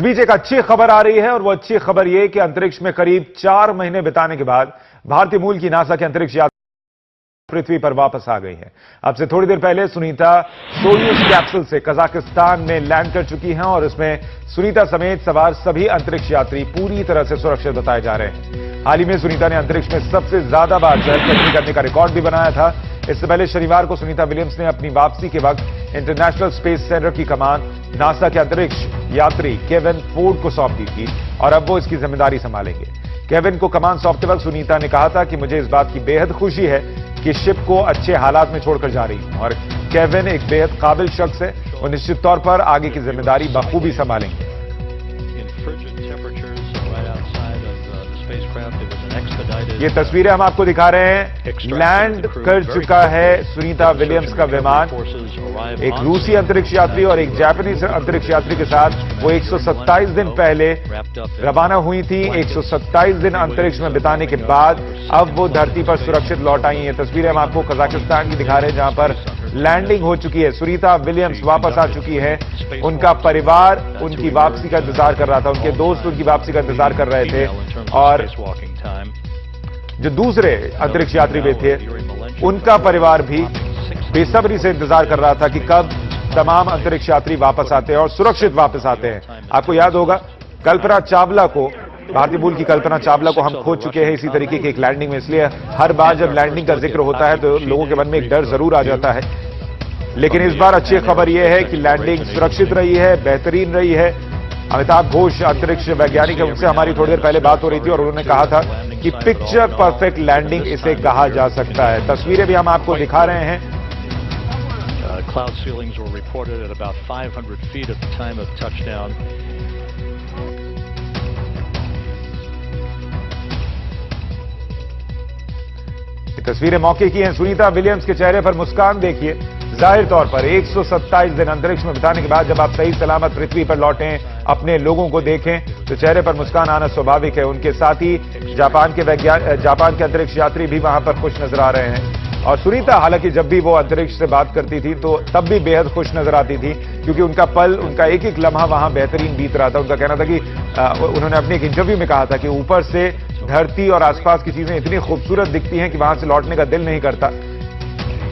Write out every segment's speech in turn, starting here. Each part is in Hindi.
बीच एक अच्छी खबर आ रही है और वो अच्छी खबर ये कि अंतरिक्ष में करीब 4 महीने बिताने के बाद भारतीय मूल की नासा के अंतरिक्ष यात्री पृथ्वी पर वापस आ गई है। अब से थोड़ी देर पहले सुनीता सोयूज कैप्सूल से कजाकिस्तान में लैंड कर चुकी हैं और इसमें सुनीता समेत सवार सभी अंतरिक्ष यात्री पूरी तरह से सुरक्षित बताए जा रहे हैं। हाल ही में सुनीता ने अंतरिक्ष में सबसे ज्यादा बार चहलकदमी करने का रिकॉर्ड भी बनाया था। इससे पहले शनिवार को सुनीता विलियम्स ने अपनी वापसी के वक्त इंटरनेशनल स्पेस सेंटर की कमान नासा के अंतरिक्ष यात्री केविन फोर्ड को सौंप दी थी और अब वो इसकी जिम्मेदारी संभालेंगे। केविन को कमान सौंपते वक्त सुनीता ने कहा था कि मुझे इस बात की बेहद खुशी है कि शिप को अच्छे हालात में छोड़कर जा रही हूं और केविन एक बेहद काबिल शख्स है। वो निश्चित तौर पर आगे की जिम्मेदारी बखूबी संभालेंगे। ये तस्वीरें हम आपको दिखा रहे हैं। लैंड कर चुका है सुनीता विलियम्स का विमान। एक रूसी अंतरिक्ष यात्री और एक जापानीज अंतरिक्ष यात्री के साथ वो 127 दिन पहले रवाना हुई थी। 127 दिन अंतरिक्ष में बिताने के बाद अब वो धरती पर सुरक्षित लौट आई हैं। ये तस्वीरें हम आपको कजाकिस्तान की दिखा रहे हैं, जहां पर लैंडिंग हो चुकी है। सुनीता विलियम्स वापस आ चुकी है। उनका परिवार उनकी वापसी का इंतजार कर रहा था, उनके दोस्त उनकी वापसी का इंतजार कर रहे थे और जो दूसरे अंतरिक्ष यात्री भी थे उनका परिवार भी बेसब्री से इंतजार कर रहा था कि कब तमाम अंतरिक्ष यात्री वापस आते हैं और सुरक्षित वापस आते हैं। आपको याद होगा कल्पना चावला को, भारतीय मूल की कल्पना चावला को हम खो चुके हैं इसी तरीके की एक लैंडिंग में। इसलिए हर बार जब लैंडिंग का जिक्र होता है तो लोगों के मन में एक डर जरूर आ जाता है, लेकिन इस बार अच्छी खबर यह है कि लैंडिंग सुरक्षित रही है, बेहतरीन रही है। अमिताभ घोष अंतरिक्ष वैज्ञानिक है, उनसे हमारी थोड़ी देर पहले बात हो रही थी और उन्होंने कहा था कि पिक्चर परफेक्ट लैंडिंग इसे कहा जा सकता है। तस्वीरें भी हम आपको दिखा रहे हैं। Cloud ceilings were reported at about 500 feet at the time of touchdown. ये तस्वीरें मौके की हैं। सुनीता विलियम्स के चेहरे पर मुस्कान देखिए। जाहिर तौर पर 127 दिन अंतरिक्ष में बिताने के बाद जब आप सही सलामत पृथ्वी पर लौटें, अपने लोगों को देखें तो चेहरे पर मुस्कान आना स्वाभाविक है। उनके साथ ही जापान के अंतरिक्ष यात्री भी वहां पर खुश नजर आ रहे हैं। और सुनीता हालांकि जब भी वो अंतरिक्ष से बात करती थी तो तब भी बेहद खुश नजर आती थी, क्योंकि उनका एक एक लम्हा वहां बेहतरीन बीत रहा था। उनका कहना था कि उन्होंने अपने एक इंटरव्यू में कहा था कि ऊपर से धरती और आसपास की चीजें इतनी खूबसूरत दिखती हैं कि वहां से लौटने का दिल नहीं करता।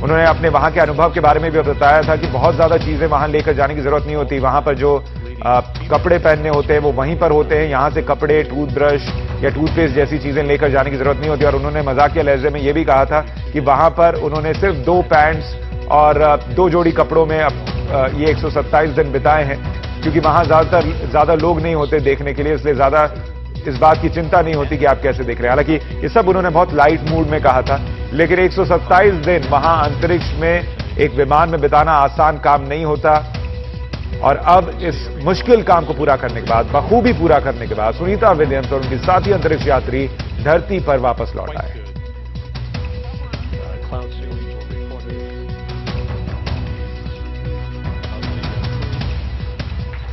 उन्होंने अपने वहां के अनुभव के बारे में भी बताया था कि बहुत ज्यादा चीजें वहां लेकर जाने की जरूरत नहीं होती। वहां पर जो कपड़े पहनने होते हैं वो वहीं पर होते हैं। यहां से कपड़े, टूथब्रश या टूथपेस्ट जैसी चीजें लेकर जाने की जरूरत नहीं होती। और उन्होंने मजाकिया लहजे में यह भी कहा था कि वहां पर उन्होंने सिर्फ 2 पैंट्स और 2 जोड़ी कपड़ों में ये 127 दिन बिताए हैं, क्योंकि वहां ज्यादा लोग नहीं होते देखने के लिए, इसलिए ज्यादा इस बात की चिंता नहीं होती कि आप कैसे दिख रहे हैं। हालांकि ये सब उन्होंने बहुत लाइट मूड में कहा था, लेकिन 127 दिन वहां अंतरिक्ष में एक विमान में बिताना आसान काम नहीं होता। और अब इस मुश्किल काम को पूरा करने के बाद, बखूबी पूरा करने के बाद सुनीता विलियम्स और उनके साथी अंतरिक्ष यात्री धरती पर वापस लौट आए।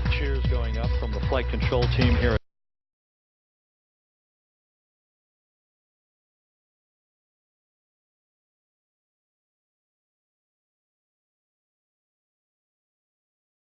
Cheers going up from the flight control team here